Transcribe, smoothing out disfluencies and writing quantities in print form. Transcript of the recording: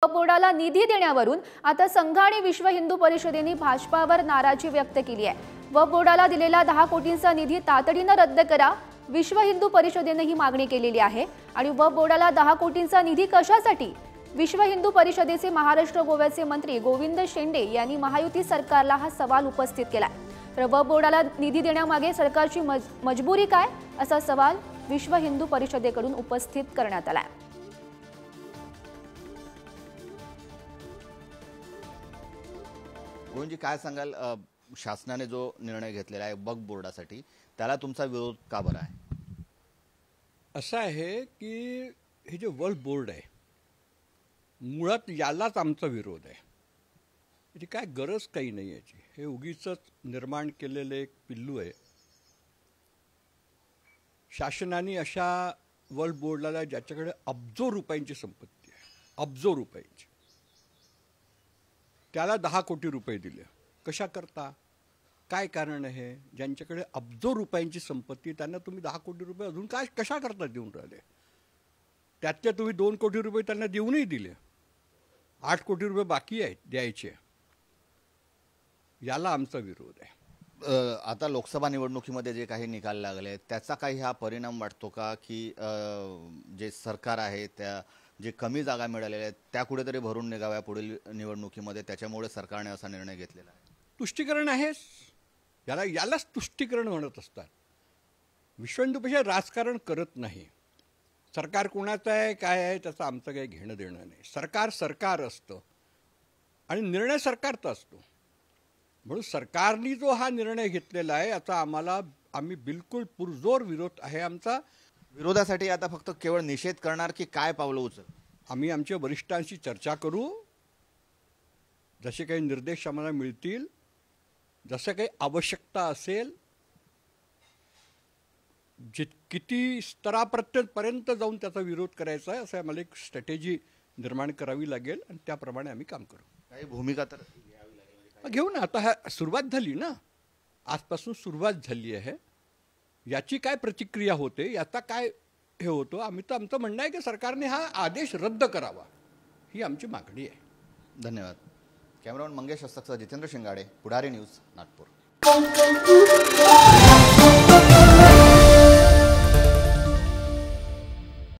बोर्डाला निधी देण्यावरून आता संघ आणि विश्व हिंदू परिषदेने भाजपावर नाराजी व्यक्त केली आहे। वक्फ बोर्डाला दिलेला 10 कोटींचा निधी तातडीने रद्द करा, विश्व हिंदू परिषदेने ही मागणी केलेली आहे। आणि वक्फ बोर्डाला 10 कोटींचा निधी कशासाठी? विश्व हिंदू परिषदेचे महाराष्ट्र गोव्याचे मंत्री गोविंद शेंडे यांनी महायुती सरकारला हा सवाल उपस्थित केला। तर वक्फ बोर्डाला निधी देण्यामागे सरकारची मजबुरी काय, असा सवाल विश्व हिंदू परिषदेकडून उपस्थित करण्यात आला। गोविंदजी, काय सांगाल, शासनाने जो निर्णय घेतलेला आहे वक्फ बोर्डासाठी, त्याला तुमचा विरोध का बरा आहे? असं आहे की हे जे वक्फ बोर्ड आहे मुळात यालाच आमचा विरोध आहे। याची काय गरज काही नाही याची, हे उगीच निर्माण केलेले एक पिल्लू आहे। शासनाने अशा वक्फ बोर्डाला ज्याच्याकडे अब्जो रुपयांची संपत्ती आहे, अब्जो रुपयांची, त्याला 10 कोटी रुपये दिले। कशा करता? काय कारण आहे? ज्यांच्याकडे अब्जो रुपयांची संपत्ती त्यांना तुम्ही 10 कोटी रुपये अजून काय कशा करता देऊन राहिले? त्यातले तुम्ही 2 कोटी रुपये त्यांना देऊनही दिले, 8 कोटी रुपये बाकी आहेत द्यायचे। याला आमचा विरोध आहे। आता लोकसभा निवडणुकीमध्ये जे काही निकाल लागले त्याचा काही हा परिणाम वाटतो का की जे सरकार आहे त्या जे कमी जागा मिळालेल्या आहेत त्या कुठेतरी भरून निघाव्या पुढील निवडणुकीमध्ये, त्याच्यामुळे सरकारने असा निर्णय घेतलेला आहे? तुष्टीकरण आहेच, यालाच तुष्टीकरण म्हणत असतात। विश्व हिंदू परिषद राजकारण करत नाही। सरकार कोणाचं आहे काय आहे त्याचं आमचं काही घेणं देणं नाही। सरकार सरकार असतं आणि निर्णय सरकारचा असतो। म्हणून सरकारने जो हा निर्णय घेतलेला आहे याचा आम्ही बिलकुल पुरजोर विरोध आहे आमचा। विरोधासाठी आता फक्त केवळ निषेध करणार की काय पावलं उचल? आम्ही आमच्या वरिष्ठांशी चर्चा करू, जसे काही निर्देश आम्हाला मिळतील, जसं काही आवश्यकता असेल, किती स्तरापर्यंत जाऊन त्याचा विरोध करायचा आहे असं आम्हाला एक स्ट्रॅटेजी निर्माण करावी लागेल आणि त्याप्रमाणे आम्ही काम करू। काही भूमिका तर घेऊ ना। आता सुरुवात झाली ना, आजपासून सुरुवात झाली आहे। याची काय प्रतिक्रिया होते, याचा काय हे होतो, आमचं म्हणणं आहे की सरकारने हा आदेश रद्द करावा, ही आमची मागणी आहे। धन्यवाद। कॅमेरामन मंगेश हस्तकसह जितेंद्र शिंगाडे, पुढारी न्यूज, नागपूर।